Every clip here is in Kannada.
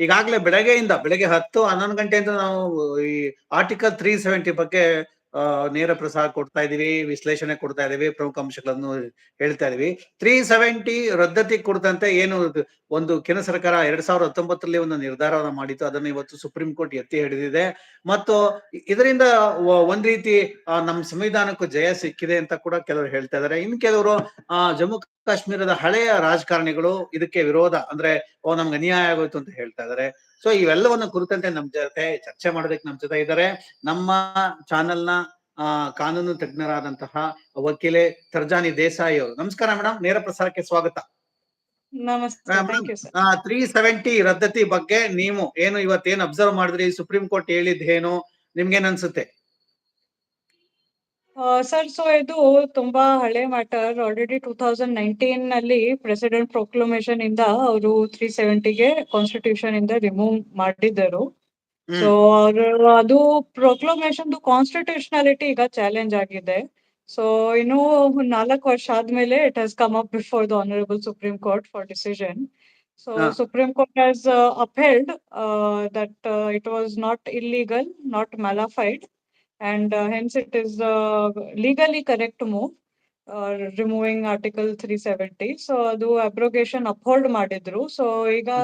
ಈಗಾಗಲೇ ಬೆಳಗ್ಗೆ 10-11 ಗಂಟೆಯಿಂದ ನಾವು ಈ ಆರ್ಟಿಕಲ್ 370 ಬಗ್ಗೆ ನೇರ ಪ್ರಸಾರ ಕೊಡ್ತಾ ಇದೀವಿ, ವಿಶ್ಲೇಷಣೆ ಕೊಡ್ತಾ ಇದೀವಿ, ಪ್ರಮುಖ ಅಂಶಗಳನ್ನು ಹೇಳ್ತಾ ಇದೀವಿ. 370 ರದ್ದತಿ ಕುರಿತಂತೆ ಏನು ಒಂದು ಕೇಂದ್ರ ಸರ್ಕಾರ 2019ರಲ್ಲಿ ಒಂದು ನಿರ್ಧಾರವನ್ನ ಮಾಡಿತ್ತು, ಅದನ್ನು ಇವತ್ತು ಸುಪ್ರೀಂ ಕೋರ್ಟ್ ಎತ್ತಿ ಹಿಡಿದಿದೆ. ಮತ್ತು ಇದರಿಂದ ಒಂದ್ ರೀತಿ ನಮ್ಮ ಸಂವಿಧಾನಕ್ಕೂ ಜಯ ಸಿಕ್ಕಿದೆ ಅಂತ ಕೂಡ ಕೆಲವರು ಹೇಳ್ತಾ ಇದಾರೆ. ಇನ್ ಕೆಲವರು ಜಮ್ಮು ಕಾಶ್ಮೀರದ ಹಳೆಯ ರಾಜಕಾರಣಿಗಳು ಇದಕ್ಕೆ ವಿರೋಧ, ಅಂದ್ರೆ ನಮ್ಗೆ ಅನ್ಯಾಯ ಆಗೋಯ್ತು ಅಂತ ಹೇಳ್ತಾ ಇದಾರೆ. ಸೊ ಇವೆಲ್ಲವನ್ನ ಕುರಿತಂತೆ ನಮ್ ಜೊತೆ ಚರ್ಚೆ ಮಾಡೋದಕ್ಕೆ ನಮ್ ಜೊತೆ ಇದ್ದಾರೆ ನಮ್ಮ ಚಾನೆಲ್ ನ ಕಾನೂನು ತಜ್ಞರಾದಂತಹ ವಕೀಲೆ ತರ್ಜಾನಿ ದೇಸಾಯಿ ಅವರು. ನಮಸ್ಕಾರ ಮೇಡಮ್, ನೇರ ಪ್ರಸಾರಕ್ಕೆ ಸ್ವಾಗತ. ನಮಸ್ತೆ, ಥ್ಯಾಂಕ್ ಯು ಸರ್. 370 ರದ್ದತಿ ಬಗ್ಗೆ ನೀವು ಏನು ಇವತ್ತೇನು ಅಬ್ಸರ್ವ್ ಮಾಡಿದ್ರಿ, ಸುಪ್ರೀಂ ಕೋರ್ಟ್ ಹೇಳಿದ್ದೇನು, ನಿಮ್ಗೇನ್ ಅನ್ಸುತ್ತೆ? ಸರ್, ಸೊ ಇದು ತುಂಬಾ ಹಳೆ ಮ್ಯಾಟರ್. ಆಲ್ರೆಡಿ 2019 ನಲ್ಲಿ ಪ್ರೆಸಿಡೆಂಟ್ ಪ್ರೊಕ್ಲಮೇಶನ್ ಇಂದ ಅವರು 370ಗೆ ಕಾನ್ಸ್ಟಿಟ್ಯೂಷನ್ ಇಂದ ರಿಮೂವ್ ಮಾಡಿದ್ದರು. ಸೊ ಅದು ಪ್ರೊಕ್ಲಮೇಶನ್ ಕಾನ್ಸ್ಟಿಟ್ಯೂಷನಾಲಿಟಿ ಈಗ ಚಾಲೆಂಜ್ ಆಗಿದೆ. ಸೊ ಇನ್ನು 4 ವರ್ಷ ಆದ್ಮೇಲೆ it has come up before the honourable supreme court for decision. So Supreme Court has upheld that it was not illegal, not malified, and hence it is legally correct to move, removing Article 370. So adu abrogation uphold madidru. So iga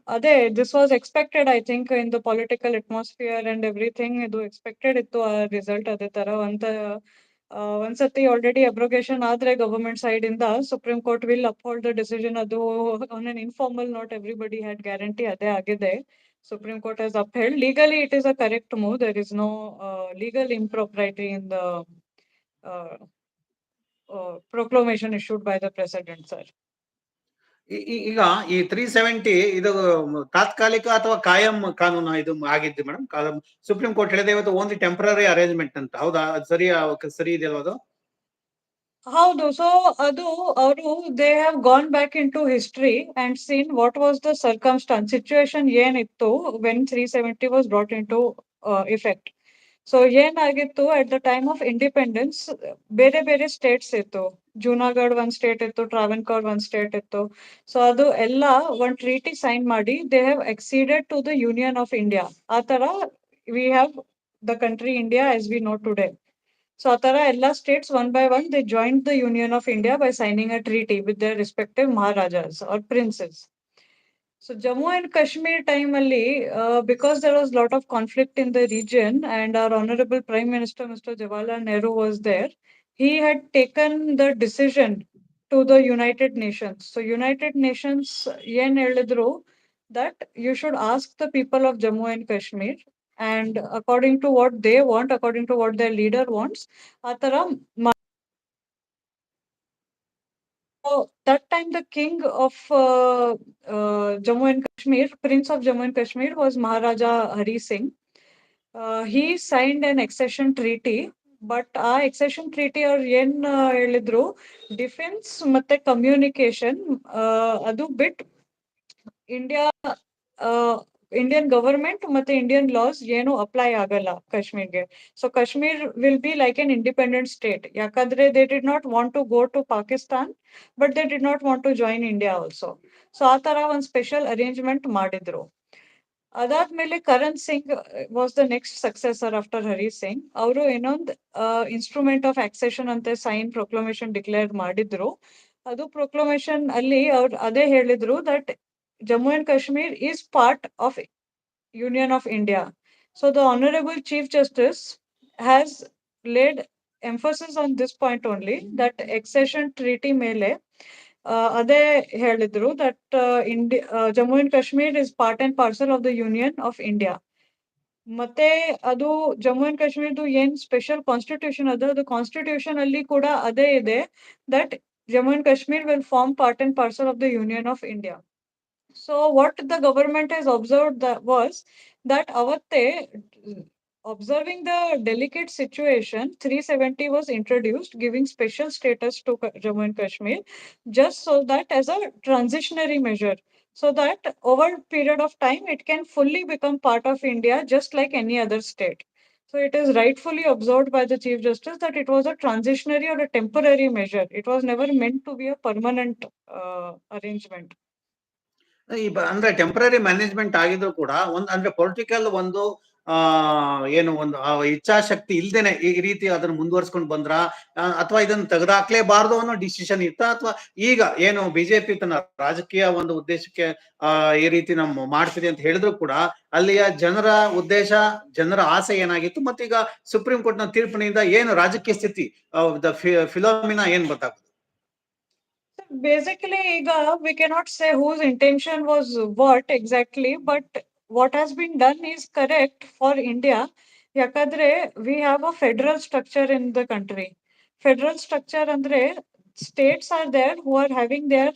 ಅದೇ this was expected, I think, in the political atmosphere and everything. ಇದು expected ಇತ್ತು ಆ ರಿಸಲ್ಟ್ ಅದೇ ತರ ಅಂತ. ಒಂದ್ಸತಿ ಆಲ್ರೆಡಿ ಅಬ್ರೋಗೇಷನ್ ಆದ್ರೆ ಗವರ್ಮೆಂಟ್ ಸೈಡ್ ಇಂದ supreme court will uphold the decision. ಅದು on an informal note everybody had guarantee ಅದೇ ಆಗಿದೆ. Supreme Court has upheld. Legally, it is a correct move. There is no legal impropriety in the proclamation issued by the President, sir. ಈಗ ಈ 370 ಇದು ತಾತ್ಕಾಲಿಕ ಅಥವಾ ಕಾಯಂ ಕಾನೂನು ಇದು ಆಗಿದ್ದು ಮೇಡಮ್? ಸುಪ್ರೀಂ ಕೋರ್ಟ್ ಹೇಳಿದೆ ಇವತ್ತು ಓನ್ಲಿ ಟೆಂಪರರಿ ಅರೇಂಜ್ಮೆಂಟ್ ಅಂತ. ಹೌದಾ? ಸರಿ ಇದೆಯಲ್ವ ಅದು? ಹೌದು. ಸೊ ಅದು ಅವರು they have gone back into history and seen what was the circumstances situation ಏನಿತ್ತು when 370 was brought into effect. So ಏನಾಗಿತ್ತು at the time of independence, ಬೇರೆ ಬೇರೆ ಸ್ಟೇಟ್ಸ್ ಇತ್ತು. ಜೂನಾಗಢ್ ಒಂದ್ ಸ್ಟೇಟ್ ಇತ್ತು, ಟ್ರಾವೆನ್ಕೋರ್ ಒಂದ್ ಸ್ಟೇಟ್ ಇತ್ತು. ಸೊ ಅದು ಎಲ್ಲ ಒಂದ್ ಟ್ರೀಟಿ ಸೈನ್ ಮಾಡಿ they have exceeded to the union of India. ಆ ತರ we have the country India as we know today. So Atara Ella states one by one they joined the Union of India by signing a treaty with their respective Maharajas or princes. So Jammu and Kashmir time ali, because there was a lot of conflict in the region and our Honorable Prime Minister Mr. Jawaharlal Nehru was there, he had taken the decision to the United Nations. So United Nations yen helidru that you should ask the people of Jammu and Kashmir, and according to what they want, according to what their leader wants, atara. So that time the king of Jammu and Kashmir, Prince of Jammu and Kashmir, was Maharaja Hari Singh. He signed an accession treaty, but ಆ accession treaty ಅವ್ರು ಏನ್ ಹೇಳಿದ್ರು, ಡಿಫೆನ್ಸ್ ಮತ್ತೆ ಕಮ್ಯುನಿಕೇಶನ್ ಅದು ಬಿಟ್ ಇಂಡಿಯನ್ ಗವರ್ಮೆಂಟ್ ಮತ್ತೆ ಇಂಡಿಯನ್ ಲಾಸ್ ಏನು ಅಪ್ಲೈ ಆಗಲ್ಲ ಕಾಶ್ಮೀರ್ಗೆ. So Kashmir will be like an independent state. ಯಾಕಂದ್ರೆ they did not want to go to Pakistan, but they did not want to join India also. So ಆ ತರ ಒಂದ್ ಸ್ಪೆಷಲ್ ಅರೇಂಜ್ಮೆಂಟ್ ಮಾಡಿದ್ರು. ಅದಾದ್ಮೇಲೆ Karan Singh was the next successor after Hari Singh. ಅವರು ಇನ್ನೊಂದು ಇನ್ಸ್ಟ್ರೂಮೆಂಟ್ ಆಫ್ ಆಕ್ಸೆಷನ್ ಅಂತ ಸೈನ್ ಪ್ರೊಕ್ಲಮೇಶನ್ ಡಿಕ್ಲೇರ್ ಮಾಡಿದ್ರು. ಅದು ಪ್ರೊಕ್ಲಮೇಶನ್ ಅಲ್ಲಿ ಅವ್ರು ಅದೇ ಹೇಳಿದ್ರು that Jammu and Kashmir is part of Union of India. So the Honorable Chief Justice has laid emphasis on this point only, that accession treaty mele ಅದೇ ಹೇಳಿದ್ರು that Jammu and Kashmir is part and parcel of the Union of India. ಮತ್ತೆ ಅದು ಜಮ್ಮು ಅಂಡ್ ಕಾಶ್ಮೀರ್ದು ಏನ್ ಸ್ಪೆಷಲ್ ಕಾನ್ಸ್ಟಿಟ್ಯೂಷನ್ ಅದು ಕಾನ್ಸ್ಟಿಟ್ಯೂಷನ್ ಅಲ್ಲಿ ಕೂಡ ಅದೇ ಇದೆ, that Jammu and Kashmir will form part and parcel of the union of India. So what the government has observed that was that avatte, observing the delicate situation, 370 was introduced, giving special status to Jammu and Kashmir, just so that as a transitionary measure, so that over a period of time it can fully become part of India just like any other state. So it is rightfully observed by the Chief Justice that it was a transitionary or a temporary measure. It was never meant to be a permanent arrangement. ಅಂದ್ರೆ ಟೆಂಪರರಿ ಮ್ಯಾನೇಜ್ಮೆಂಟ್ ಆಗಿದ್ರು ಕೂಡ ಅಂದ್ರೆ ಪೊಲಿಟಿಕಲ್ ಒಂದು ಏನು ಒಂದು ಇಚ್ಛಾಶಕ್ತಿ ಇಲ್ದೇನೆ ಈ ರೀತಿ ಅದನ್ನ ಮುಂದುವರ್ಸ್ಕೊಂಡು ಬಂದ್ರ, ಅಥವಾ ಇದನ್ನ ತೆಗೆದಾಕ್ಲೇಬಾರ್ದು ಅನ್ನೋ ಡಿಸಿಷನ್ ಇತ್ತ, ಅಥವಾ ಈಗ ಏನು ಬಿಜೆಪಿ ತನ್ನ ರಾಜಕೀಯ ಒಂದು ಉದ್ದೇಶಕ್ಕೆ ಈ ರೀತಿ ನಾವು ಮಾಡ್ತಿದೆ ಅಂತ ಹೇಳಿದ್ರು ಕೂಡ ಅಲ್ಲಿಯ ಜನರ ಉದ್ದೇಶ, ಜನರ ಆಸೆ ಏನಾಗಿತ್ತು, ಮತ್ತೀಗ ಸುಪ್ರೀಂ ಕೋರ್ಟ್ ನ ತೀರ್ಪಿನಿಂದ ಏನು ರಾಜಕೀಯ ಸ್ಥಿತಿ ಫಿಲೋಮಿನಾ ಏನ್ ಗೊತ್ತಾಗ್ತದೆ? Basically, we cannot say whose intention was what exactly, but what has been done is correct for India. Yakadre, we have a federal structure in the country. Federal structure andre states are there who are having their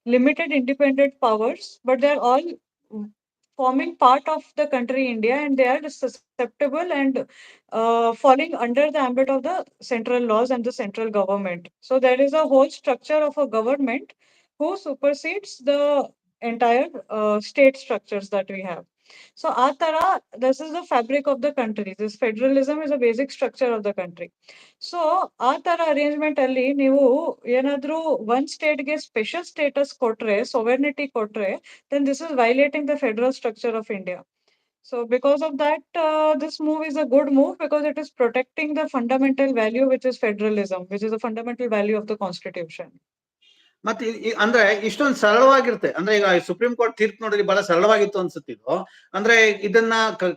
limited independent powers, but they are all forming part of the country India, and they are susceptible and falling under the ambit of the central laws and the central government. So there is a whole structure of a government who supersedes the entire state structures that we have. So Atara, this is the fabric of the country. This federalism is a basic structure of the country. So ಆ ತರ ಅರೇಂಜ್ಮೆಂಟ್ ಅಲ್ಲಿ ನೀವು ಏನಾದ್ರೂ ಒಂದ್ ಸ್ಟೇಟ್ಗೆ ಸ್ಪೆಷಲ್ ಸ್ಟೇಟಸ್ ಕೊಟ್ರೆ, ಸೊವೆರ್ನಿಟಿ ಕೊಟ್ರೆ, then this is violating the federal structure of India. So because of that, this move is a good move because it is protecting the fundamental value, which is federalism, which is the fundamental value of the constitution. ಮತ್ತೆ ಅಂದ್ರೆ ಇಷ್ಟೊಂದು ಸರಳವಾಗಿರುತ್ತೆ, ಅಂದ್ರೆ ಈಗ ಸುಪ್ರೀಂ ಕೋರ್ಟ್ ತೀರ್ಪು ನೋಡಿದ್ರೆ ಬಹಳ ಸರಳವಾಗಿತ್ತು ಅನ್ಸುತ್ತಿದ್ದು. ಅಂದ್ರೆ ಇದನ್ನ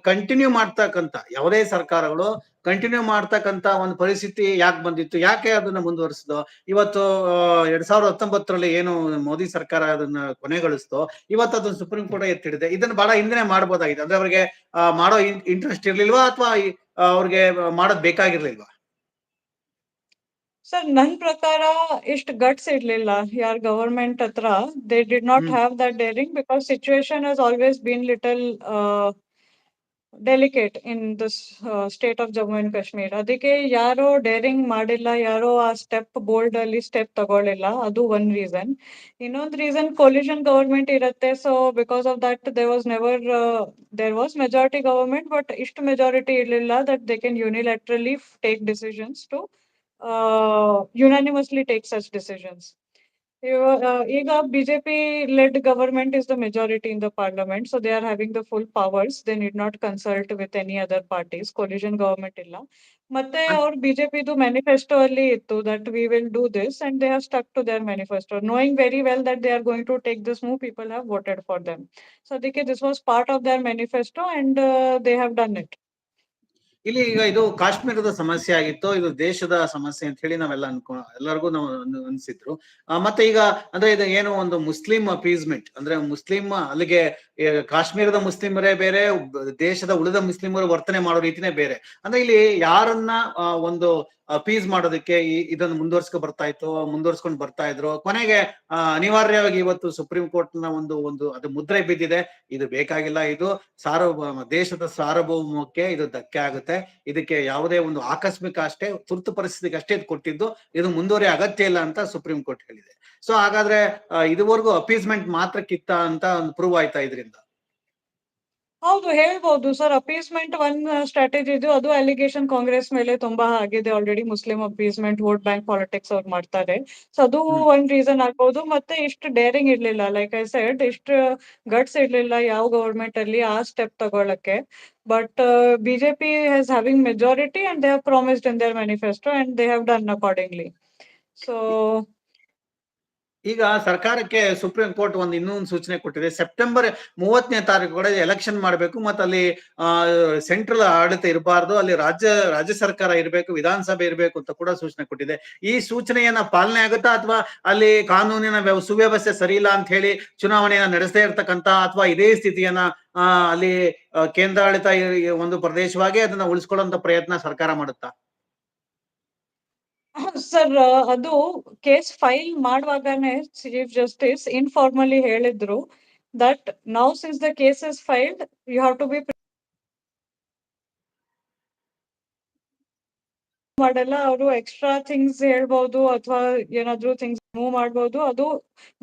ಕಂಟಿನ್ಯೂ ಮಾಡ್ತಕ್ಕಂತ ಯಾವುದೇ ಸರ್ಕಾರಗಳು ಕಂಟಿನ್ಯೂ ಮಾಡ್ತಕ್ಕಂತ ಒಂದು ಪರಿಸ್ಥಿತಿ ಯಾಕೆ ಬಂದಿತ್ತು, ಯಾಕೆ ಅದನ್ನ ಮುಂದುವರಿಸಿದೋ? ಇವತ್ತು 2019ರಲ್ಲಿ ಏನು ಮೋದಿ ಸರ್ಕಾರ ಅದನ್ನ ಕೊನೆಗೊಳಿಸ್ತೋ, ಇವತ್ತು ಅದನ್ನ ಸುಪ್ರೀಂ ಕೋರ್ಟ್ ಎತ್ತಿಡಿದೆ. ಇದನ್ನ ಬಹಳ ಹಿಂದೆ ಮಾಡ್ಬೋದಾಗಿದೆ. ಅಂದ್ರೆ ಅವ್ರಿಗೆ ಮಾಡೋ ಇಂಟ್ರೆಸ್ಟ್ ಇರ್ಲಿಲ್ವಾ, ಅಥವಾ ಅವ್ರಿಗೆ ಮಾಡೋದ್ ಬೇಕಾಗಿರ್ಲಿಲ್ವಾ? ಸರ್ ನನ್ ಪ್ರಕಾರ ಇಷ್ಟು ಗಟ್ಸ್ ಇರ್ಲಿಲ್ಲ ಯಾರ್ ಗವರ್ಮೆಂಟ್ ಹತ್ರ. They did not have that daring because situation has always been little delicate in this state of Jammu and Kashmir. ಅದಕ್ಕೆ ಯಾರೋ ಡೇರಿಂಗ್ ಮಾಡಿಲ್ಲ, ಯಾರೋ ಆ ಸ್ಟೆಪ್ ಬೋಲ್ಡ್ ಅಲ್ಲಿ ಸ್ಟೆಪ್ ತಗೊಳ್ಳಿಲ್ಲ, ಅದು ಒಂದ್ ರೀಸನ್. ಇನ್ನೊಂದ್ ರೀಸನ್ ಕೊಲಿಷನ್ ಗವರ್ಮೆಂಟ್ ಇರುತ್ತೆ. So because of that there was majority government, but ಇಷ್ಟು ಮೆಜಾರಿಟಿ ಇರ್ಲಿಲ್ಲ that they can unilaterally take decisions to unanimously take such decisions. Ega BJP led government is the majority in the parliament, so they are having the full powers. They need not consult with any other parties. Coalition government illa. ಮತ್ತೆ ಅವ್ರ ಬಿಜೆಪಿದು ಮ್ಯಾನಿಫೆಸ್ಟೋ ಅಲ್ಲಿ ಇತ್ತು that we will do this, and they have stuck to their manifesto, knowing very well that they are going to take this move. People have voted for them, so ಅದಕ್ಕೆ this was part of their manifesto, and they have done it. ಇಲ್ಲಿ ಈಗ ಇದು ಕಾಶ್ಮೀರದ ಸಮಸ್ಯೆ ಆಗಿತ್ತು, ಇದು ದೇಶದ ಸಮಸ್ಯೆ ಅಂತ ಹೇಳಿ ನಾವೆಲ್ಲ ಎಲ್ಲರಿಗೂ ನಾವು ಅನ್ಸಿದ್ರು. ಮತ್ತೆ ಈಗ ಅಂದ್ರೆ ಇದು ಏನು ಒಂದು ಮುಸ್ಲಿಂ ಅಪೀಸ್ಮೆಂಟ್, ಅಂದ್ರೆ ಮುಸ್ಲಿಂ ಅಲ್ಲಿಗೆ ಕಾಶ್ಮೀರದ ಮುಸ್ಲಿಮರೇ ಬೇರೆ, ದೇಶದ ಉಳಿದ ಮುಸ್ಲಿಮರು ವರ್ತನೆ ಮಾಡೋ ರೀತಿನೇ ಬೇರೆ. ಅಂದ್ರೆ ಇಲ್ಲಿ ಯಾರನ್ನ ಒಂದು ಅಪೀಸ್ ಮಾಡೋದಕ್ಕೆ ಇದನ್ನು ಮುಂದುವರ್ಸ್ಕೊಂಡು ಬರ್ತಾ ಇದ್ರು. ಕೊನೆಗೆ ಅನಿವಾರ್ಯವಾಗಿ ಇವತ್ತು ಸುಪ್ರೀಂ ಕೋರ್ಟ್ ನ ಒಂದು ಅದು ಮುದ್ರೆ ಬಿದ್ದಿದೆ. ಇದು ಬೇಕಾಗಿಲ್ಲ, ಇದು ದೇಶದ ಸಾರ್ವಭೌಮಕ್ಕೆ ಇದು ಧಕ್ಕೆ ಆಗುತ್ತೆ. ಇದಕ್ಕೆ ಯಾವುದೇ ಒಂದು ಆಕಸ್ಮಿಕ ಅಷ್ಟೇ, ತುರ್ತು ಪರಿಸ್ಥಿತಿಗೆ ಅಷ್ಟೇ ಇದು ಕೊಟ್ಟಿದ್ದು, ಇದು ಮುಂದುವರಿ ಅಗತ್ಯ ಇಲ್ಲ ಅಂತ ಸುಪ್ರೀಂ ಕೋರ್ಟ್ ಹೇಳಿದೆ. ಸೊ ಹಾಗಾದ್ರೆ ಇದುವರೆಗೂ ಅಪೀಸ್ಮೆಂಟ್ ಮಾತ್ರ ಕಿತ್ತ ಅಂತ ಒಂದು ಪ್ರೂವ್ ಆಯ್ತಾ ಇದರಿಂದ? ಹೌದು ಹೇಳ್ಬೋದು ಸರ್. ಅಪೀಸ್ಮೆಂಟ್ ಒನ್ ಸ್ಟ್ರಾಟಜಿ ಇದು, ಅದು ಅಲಿಗೇಷನ್ ಕಾಂಗ್ರೆಸ್ ಮೇಲೆ ತುಂಬಾ ಆಗಿದೆ already. Muslim appeasement, vote bank politics ಅವ್ರು ಮಾಡ್ತಾರೆ. ಸೊ ಅದು ಒಂದ್ ರೀಸನ್ ಆಗ್ಬೋದು. ಮತ್ತೆ ಇಷ್ಟು ಡೇರಿಂಗ್ ಇರ್ಲಿಲ್ಲ, ಲೈಕ್ ಐ ಸೆಡ್, ಇಷ್ಟು ಗಟ್ಸ್ ಇರ್ಲಿಲ್ಲ ಯಾವ ಗವರ್ಮೆಂಟ್ ಅಲ್ಲಿ ಆ ಸ್ಟೆಪ್ ತಗೊಳಕ್ಕೆ. But BJP has having majority and they have promised in their manifesto and they have done accordingly. So ಈಗ ಸರ್ಕಾರಕ್ಕೆ ಸುಪ್ರೀಂ ಕೋರ್ಟ್ ಇನ್ನೊಂದು ಸೂಚನೆ ಕೊಟ್ಟಿದೆ. ಸೆಪ್ಟೆಂಬರ್ 30ನೇ ತಾರೀಕು ಕೂಡ ಎಲೆಕ್ಷನ್ ಮಾಡಬೇಕು, ಮತ್ತೆ ಅಲ್ಲಿ ಸೆಂಟ್ರಲ್ ಆಡಳಿತ ಇರಬಾರ್ದು, ಅಲ್ಲಿ ರಾಜ್ಯ ಸರ್ಕಾರ ಇರಬೇಕು, ವಿಧಾನಸಭೆ ಇರಬೇಕು ಅಂತ ಕೂಡ ಸೂಚನೆ ಕೊಟ್ಟಿದೆ. ಈ ಸೂಚನೆಯನ್ನ ಪಾಲನೆ ಆಗುತ್ತಾ, ಅಥವಾ ಅಲ್ಲಿ ಕಾನೂನಿನ ಸುವ್ಯವಸ್ಥೆ ಸರಿ ಇಲ್ಲ ಅಂತ ಹೇಳಿ ಚುನಾವಣೆಯನ್ನ ನಡೆಸದೇ ಇರ್ತಕ್ಕಂತ, ಅಥವಾ ಇದೇ ಸ್ಥಿತಿಯನ್ನ ಅಲ್ಲಿ ಕೇಂದ್ರಾಡಳಿತ ಒಂದು ಪ್ರದೇಶವಾಗಿ ಅದನ್ನ ಉಳಿಸ್ಕೊಳ್ಳುವಂತ ಪ್ರಯತ್ನ ಸರ್ಕಾರ ಮಾಡುತ್ತಾ? ಸರ್ ಅದು ಕೇಸ್ ಫೈಲ್ ಮಾಡುವಾಗನೇ ಚೀಫ್ ಜಸ್ಟಿಸ್ ಇನ್ಫಾರ್ಮಲಿ ಹೇಳಿದ್ರು that now since the case is filed you have to be ಮಾಡಲ್ಲ. ಅವರು ಎಕ್ಸ್ಟ್ರಾ ಥಿಂಗ್ಸ್ ಹೇಳ್ಬಹುದು ಅಥವಾ ಏನಾದ್ರು ಥಿಂಗ್ಸ್ ಮೂವ್ ಮಾಡಬಹುದು, ಅದು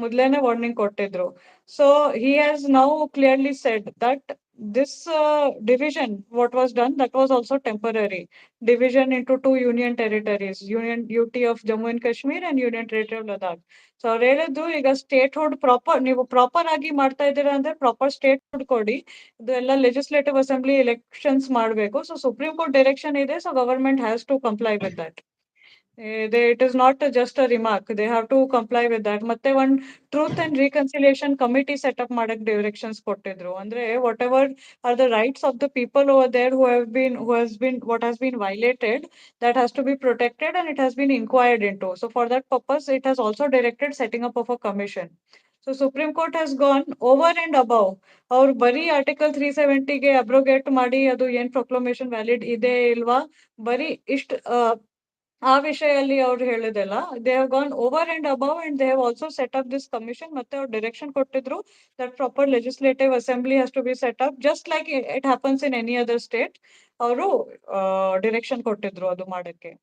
ಮೊದ್ಲೇನೆ ವಾರ್ನಿಂಗ್ ಕೊಟ್ಟಿದ್ರು. So he has now clearly said that this division, what was done, that was also temporary. Division into two union territories, Union UT of Jammu and Kashmir and Union Territory of Ladakh. So ಅವ್ರು ಹೇಳಿದ್ದು ಈಗ ಸ್ಟೇಟ್ ಹುಡ್ ಪ್ರಾಪರ್ ನೀವು ಪ್ರಾಪರ್ ಆಗಿ ಮಾಡ್ತಾ ಇದ್ದೀರಾ ಅಂದ್ರೆ ಪ್ರಾಪರ್ ಸ್ಟೇಟ್ ಹುಡ್ ಕೊಡಿ. ಇದು ಎಲ್ಲ ಲೆಜಿಸ್ಲೇಟಿವ್ ಅಸೆಂಬ್ಲಿ ಎಲೆಕ್ಷನ್ಸ್ ಮಾಡಬೇಕು. ಸೊ ಸುಪ್ರೀಂ ಕೋರ್ಟ್ ಡೈರೆಕ್ಷನ್ ಇದೆ. So government has to comply with that. It is not just a remark. They have to comply with that. ಮತ್ತೆ one truth and reconciliation committee set up ಮಾಡಕ್ directions ಕೊಟ್ಟಿದ್ರು. ಅಂದ್ರೆ whatever are the rights of the people over there what has been violated, that has to be protected and it has been inquired into. So for that purpose, it has also directed setting up of a commission. So Supreme Court has gone over and above. ಅವ್ರು ಬರೀ ಆರ್ಟಿಕಲ್ 370ಗೆ ಅಬ್ರೋಗೇಟ್ ಮಾಡಿ ಅದು ಏನ್ ಪ್ರೊಕ್ಲಮೇಶನ್ ವ್ಯಾಲಿಡ್ ಇದೆ ಇಲ್ವಾ, ಬರೀ ಇಷ್ಟ ಆ ವಿಷಯಲ್ಲಿ ಅವ್ರು ಹೇಳಿದೆಲ್ಲ, they have gone over and above and they have also set up this commission. ಮತ್ತೆ ಅವ್ರು ಡೈರೆಕ್ಷನ್ ಕೊಟ್ಟಿದ್ರು that proper legislative assembly has to be set up just like it happens in any other state. ಅವರು ಡೈರೆಕ್ಷನ್ ಕೊಟ್ಟಿದ್ರು ಅದು ಮಾಡಕ್ಕೆ.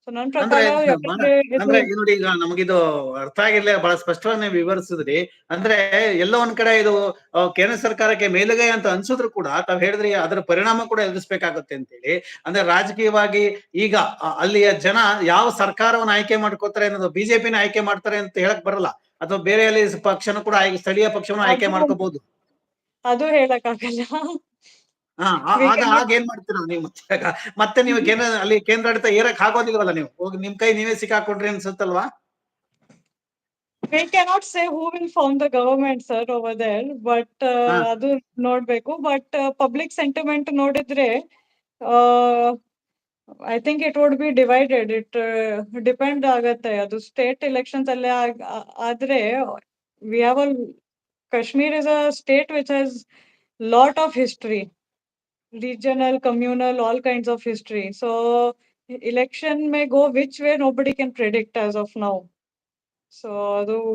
ಸೊ ನನ್ನ ಅಂದ್ರೆ ಪ್ರಕಾರ ಯಾಕಂದ್ರೆ ಅಂದ್ರೆ ನೋಡಿ, ಈಗ ನಮಗಿದು ಅರ್ಥ ಆಗಿರ್ಲಿಲ್ಲ, ಬಹಳ ಸ್ಪಷ್ಟವಾಗಿ ನೀವು ವಿವರಿಸಿದ್ರಿ. ಅಂದ್ರೆ ಎಲ್ಲೋ ಒಂದ್ ಕಡೆ ಇದು ಕೇಂದ್ರ ಸರ್ಕಾರಕ್ಕೆ ಮೇಲುಗೈ ಅಂತ ಅನ್ಸಿದ್ರು ಕೂಡ ತಾವ್ ಹೇಳಿದ್ರಿ ಅದರ ಪರಿಣಾಮ ಕೂಡ ಎದುರಿಸಬೇಕಾಗುತ್ತೆ ಅಂತೇಳಿ. ಅಂದ್ರೆ ರಾಜಕೀಯವಾಗಿ ಈಗ ಅಲ್ಲಿಯ ಜನ ಯಾವ ಸರ್ಕಾರವನ್ನು ಆಯ್ಕೆ ಮಾಡ್ಕೋತಾರೆ ಅನ್ನೋದು, ಬಿಜೆಪಿನ ಆಯ್ಕೆ ಮಾಡ್ತಾರೆ ಅಂತ ಹೇಳಕ್ ಬರಲ್ಲ, ಅಥವಾ ಬೇರೆ ಅಲ್ಲಿ ಪಕ್ಷನೂ ಕೂಡ ಸ್ಥಳೀಯ ಪಕ್ಷವನ್ನು ಆಯ್ಕೆ ಮಾಡ್ಕೋಬಹುದು. ಅದು ಹೇಳಕ್ಕಾಗಲ್ಲ. ಆಗ ಏನ್ ಮಾಡ್ತೀರಾ ನೀವು? ಮತ್ತೆ ನೀವು ಅಲ್ಲಿ ಕೇಂದ್ರಾಡಳಿತ ಏರಕ್ ಆಗೋದಿಲ್ವಲ್ಲ, ನೀವು ಹೋಗಿ ನಿಮ್ ಕೈ ನೀವೇ ಸಿಕ್ಕಾಕೊಂಡ್ರಿ ಅನ್ಸುತ್ತಲ್ವಾ? We cannot say who will form the government, sir, over there, but ಅದು ನೋಡ್ಬೇಕು. ಬಟ್ ಪಬ್ಲಿಕ್ ಸೆಂಟಿಮೆಂಟ್ ನೋಡಿದ್ರೆ I think it would be divided. It depend ಆಗತ್ತೆ. ಅದು ಸ್ಟೇಟ್ ಎಲೆಕ್ಷನ್ಸ್ ಅಲ್ಲೇ ಆದ್ರೆ we have Kashmir is a state which has lot of history, regional, communal, all kinds of history. So election may go which way, nobody can predict as of now. So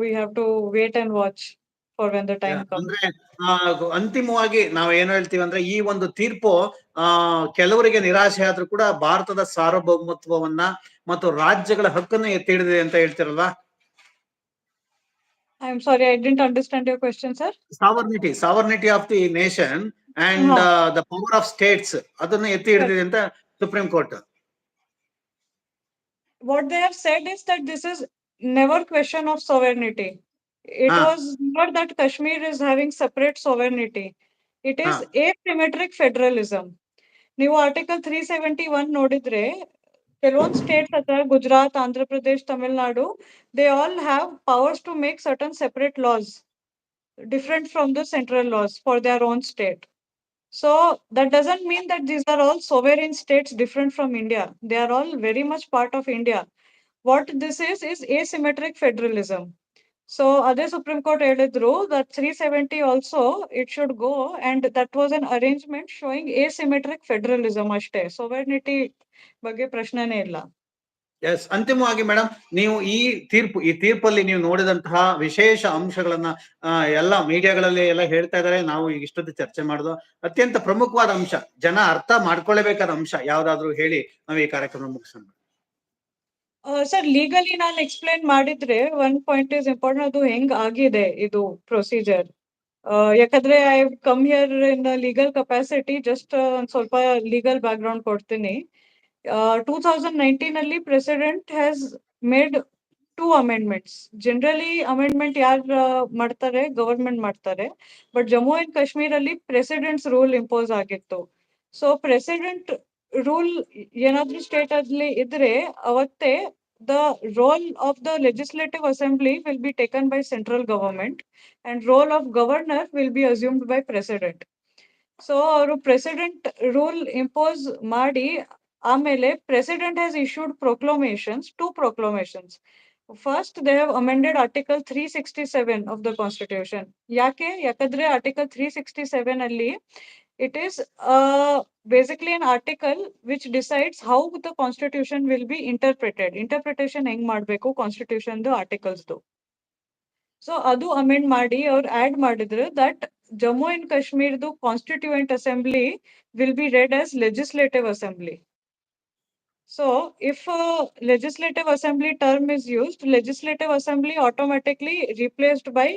we have to wait and watch for when the time comes. ಅಂದ್ರೆ ಅಂತಿಮವಾಗಿ ನಾವ್ ಏನ್ ಹೇಳ್ತೀವಿ ಅಂದ್ರೆ, ಈ ಒಂದು ತೀರ್ಪು ಕೆಲವರಿಗೆ ನಿರಾಶೆ ಆದ್ರೂ ಕೂಡ ಭಾರತದ ಸಾರ್ವಭೌಮತ್ವವನ್ನ ಮತ್ತು ರಾಜ್ಯಗಳ ಹಕ್ಕನ್ನು ಎತ್ತಿ ಹಿಡಿದಿದೆ ಅಂತ ಹೇಳ್ತಿರಲ್ವಾ? I'm sorry, I didn't understand your question, sir. Sovereignty of the nation and the power of states, ಅದನ್ನ ಎತ್ತಿ ಹಿಡಿದಿದೆ ಅಂತ supreme court. What they have said is that this is never question of sovereignty. It was not that Kashmir is having separate sovereignty. It is asymmetric federalism. ನೀವು ಆರ್ಟಿಕಲ್ 371 ನೋಡಿದ್ರೆ ಕೆಲವೊಂದು ಸ್ಟೇಟ್ಸ್ ಹತ್ರ Gujarat, Andhra Pradesh, Tamil Nadu, they all have powers to make certain separate laws different from the central laws for their own state. So that doesn't mean that these are all sovereign states different from India. They are all very much part of India. What this is asymmetric federalism. So other Supreme Court ಹೇಳಿದ್ರು that 370 also it should go, and that was an arrangement showing asymmetric federalism ಅಷ್ಟೇ. Sovereignty ಬಗ್ಗೆ ಪ್ರಶ್ನೆನೇ ಇಲ್ಲ. ಎಸ್, ಅಂತಿಮವಾಗಿ ಮೇಡಮ್, ನೀವು ಈ ತೀರ್ಪಲ್ಲಿ ನೀವು ನೋಡಿದಂತಹ ವಿಶೇಷ ಅಂಶಗಳನ್ನ ಎಲ್ಲ ಮೀಡಿಯಾಗಳಲ್ಲಿ ಎಲ್ಲ ಹೇಳ್ತಾ ಇದ್ದಾರೆ. ನಾವು ಈಗ ಇಷ್ಟೊತ್ತು ಚರ್ಚೆ ಮಾಡೋದು ಅತ್ಯಂತ ಪ್ರಮುಖವಾದ ಅಂಶ, ಜನ ಅರ್ಥ ಮಾಡ್ಕೊಳ್ಳೇಬೇಕಾದ ಅಂಶ ಯಾವ್ದಾದ್ರು ಹೇಳಿ ನಾವು ಈ ಕಾರ್ಯಕ್ರಮ ಮುಗಿಸೋಣ. ಸರ್, ಲೀಗಲಿ ನಾನು ಎಕ್ಸ್ಪ್ಲೈನ್ ಮಾಡಿದ್ರೆ ಒನ್ ಪಾಯಿಂಟ್ ಇಸ್ ಇಂಪಾರ್ಟೆಂಟ್, ಅದು ಹೆಂಗ್ ಆಗಿದೆ ಇದು ಪ್ರೊಸೀಜರ್. ಯಾಕಂದ್ರೆ I come here in legal capacity. Just ಒಂದ್ ಸ್ವಲ್ಪ ಲೀಗಲ್ ಬ್ಯಾಕ್ ಗ್ರೌಂಡ್ ಕೊಡ್ತೀನಿ. 2019 ಅಲ್ಲಿ president has made 2 amendments. Generally amendment ಯಾರು ಮಾಡ್ತಾರೆ? ಗವರ್ಮೆಂಟ್ ಮಾಡ್ತಾರೆ. ಬಟ್ ಜಮ್ಮು ಅಂಡ್ ಕಾಶ್ಮೀರ್ ಅಲ್ಲಿ ಪ್ರೆಸಿಡೆಂಟ್ಸ್ ರೂಲ್ ಇಂಪೋಸ್ ಆಗಿತ್ತು. ಸೊ ಪ್ರೆಸಿಡೆಂಟ್ ರೂಲ್ ಏನಾದ್ರೂ ಸ್ಟೇಟ್ ಅಲ್ಲಿ ಇದ್ರೆ ಅವತ್ತೇ the role of the legislative assembly will be taken by central government and role of governor will be assumed by president. So ಅವರು ಪ್ರೆಸಿಡೆಂಟ್ ರೂಲ್ ಇಂಪೋಸ್ ಮಾಡಿ ಆಮೇಲೆ president has issued proclamations, 2 proclamations. First, they have amended Article 367 of the Constitution. ಯಾಕಂದ್ರೆ Article 367 ಅಲ್ಲಿ it is basically an article which decides how the Constitution will be interpreted. Interpretation ಹೆಂಗ್ ಮಾಡ್ಬೇಕು Constitution articles ದು. ಸೊ ಅದು ಅಮೆಂಡ್ ಮಾಡಿ ಅವ್ರು ಆಡ್ ಮಾಡಿದ್ರು that Jammu and Kashmir Constituent Assembly will be read as Legislative Assembly. So if Legislative Assembly term is used, Legislative Assembly automatically replaced by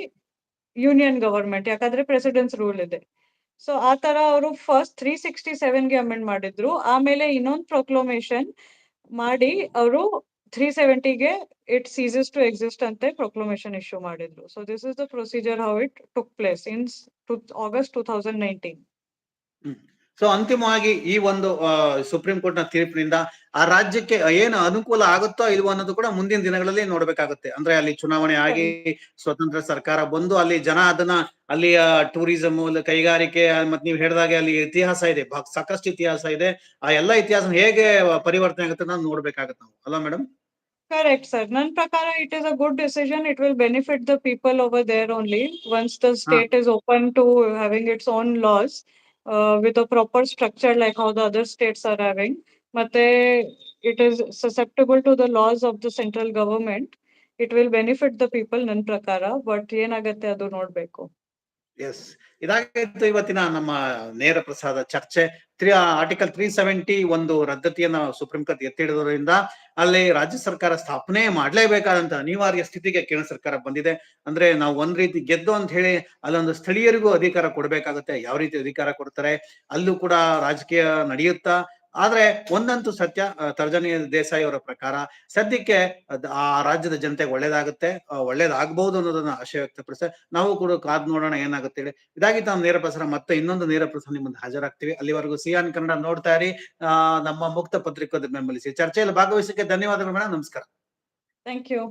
Union Government. ಯಾಕಂದ್ರೆ President's rule ಇದೆ. ಸೊ ಆ ತರ ಅವರು ಫಸ್ಟ್ 367 ಗೆ ಅಮೆಂಡ್ ಮಾಡಿದ್ರು. ಆಮೇಲೆ ಇನ್ನೊಂದು ಪ್ರೊಕ್ಲಮೇಶನ್ ಮಾಡಿ ಅವರು 370ಗೆ ಇಟ್ ಸೀಸಸ್ ಟು ಎಕ್ಸಿಸ್ಟ್ ಅಂತ ಪ್ರೊಕ್ಲಮೇಶನ್ ಇಶ್ಯೂ ಮಾಡಿದ್ರು. So this is the procedure how it took place in August 2019. So ಅಂತಿಮವಾಗಿ ಈ ಒಂದು ಸುಪ್ರೀಂ ಕೋರ್ಟ್ ನ ತೀರ್ಪಿನಿಂದ ಆ ರಾಜ್ಯಕ್ಕೆ ಏನು ಅನುಕೂಲ ಆಗುತ್ತೋ ಇಲ್ವೋ ಅನ್ನೋದು ಕೂಡ ಮುಂದಿನ ದಿನಗಳಲ್ಲಿ ನೋಡ್ಬೇಕಾಗುತ್ತೆ. ಅಂದ್ರೆ ಅಲ್ಲಿ ಚುನಾವಣೆ ಆಗಿ ಸ್ವತಂತ್ರ ಸರ್ಕಾರ ಬಂದು ಅಲ್ಲಿ ಜನ ಅದನ್ನ ಅಲ್ಲಿಯ ಟೂರಿಸಂ ಕೈಗಾರಿಕೆ ಮತ್ ನೀವ್ ಹೇಳಿದಾಗೆ ಅಲ್ಲಿ ಇತಿಹಾಸ ಇದೆ, ಸಾಕಷ್ಟು ಇತಿಹಾಸ ಇದೆ. ಆ ಎಲ್ಲಾ ಇತಿಹಾಸ ಹೇಗೆ ಪರಿವರ್ತನೆ ಆಗುತ್ತೆ ಅನ್ನೋದು ನೋಡ್ಬೇಕಾಗತ್ತೆ ನಾವು, ಅಲ್ಲ madam? Correct, sir. Nan prakara, it is a good decision. It will benefit the people over there only. Once the state is open to having its own laws, with a proper structure like how the other states are having. ಮತ್ತೆ it is susceptible to the laws of the central government. It will benefit the people ನನ್ ಪ್ರಕಾರ. But ಏನಾಗತ್ತೆ ಅದು ನೋಡ್ಬೇಕು. ಎಸ್, ಇದಾಗಿತ್ತು ಇವತ್ತಿನ ನಮ್ಮ ನೇರ ಪ್ರಸಾದ ಚರ್ಚೆ. ಆರ್ಟಿಕಲ್ 370 ಒಂದು ರದ್ದತಿಯನ್ನ ಸುಪ್ರೀಂ ಕೋರ್ಟ್ ಎತ್ತಿ ಹಿಡಿದ್ರಿಂದ ಅಲ್ಲಿ ರಾಜ್ಯ ಸರ್ಕಾರ ಸ್ಥಾಪನೆ ಮಾಡ್ಲೇಬೇಕಾದಂತ ಅನಿವಾರ್ಯ ಸ್ಥಿತಿಗೆ ಕೇಂದ್ರ ಸರ್ಕಾರ ಬಂದಿದೆ. ಅಂದ್ರೆ ನಾವು ಒಂದ್ ರೀತಿ ಗೆದ್ದು ಅಂತ ಹೇಳಿ ಅಲ್ಲೊಂದು ಸ್ಥಳೀಯರಿಗೂ ಅಧಿಕಾರ ಕೊಡ್ಬೇಕಾಗುತ್ತೆ. ಯಾವ ರೀತಿ ಅಧಿಕಾರ ಕೊಡ್ತಾರೆ ಅಲ್ಲೂ ಕೂಡ ರಾಜಕೀಯ ನಡೆಯುತ್ತಾ. ಆದ್ರೆ ಒಂದಂತೂ ಸತ್ಯ, ತರ್ಜನಿ ದೇಸಾಯಿ ಅವರ ಪ್ರಕಾರ ಸದ್ಯಕ್ಕೆ ಆ ರಾಜ್ಯದ ಜನತೆಗೆ ಒಳ್ಳೇದಾಗುತ್ತೆ, ಒಳ್ಳೇದಾಗಬಹುದು ಅನ್ನೋದನ್ನ ಆಶಯ ವ್ಯಕ್ತಪಡಿಸ್ತಾರೆ. ನಾವು ಕೂಡ ಕಾದ್ ನೋಡೋಣ ಏನಾಗುತ್ತೆ ಹೇಳಿ. ಇದಾಗಿತ್ತು ನಮ್ಮ ನೇರ ಪ್ರಸಾರ. ಮತ್ತೆ ಇನ್ನೊಂದು ನೇರ ಪ್ರಸಾರ ನಿಮ್ಮ ಮುಂದೆ ಹಾಜರಾಗ್ತೀವಿ. ಅಲ್ಲಿವರೆಗೂ ಸಿಯಾನ್ ಕನ್ನಡ ನೋಡ್ತಾ ಇರಿ, ನಮ್ಮ ಮುಕ್ತ ಪತ್ರಿಕೋದ್ಯಮ ಬೆಂಬಲಿಸಿ. ಚರ್ಚೆಯಲ್ಲಿ ಭಾಗವಹಿಸಕ್ಕೆ ಧನ್ಯವಾದಗಳು ಮೇಡಮ್, ನಮಸ್ಕಾರ. Thank you.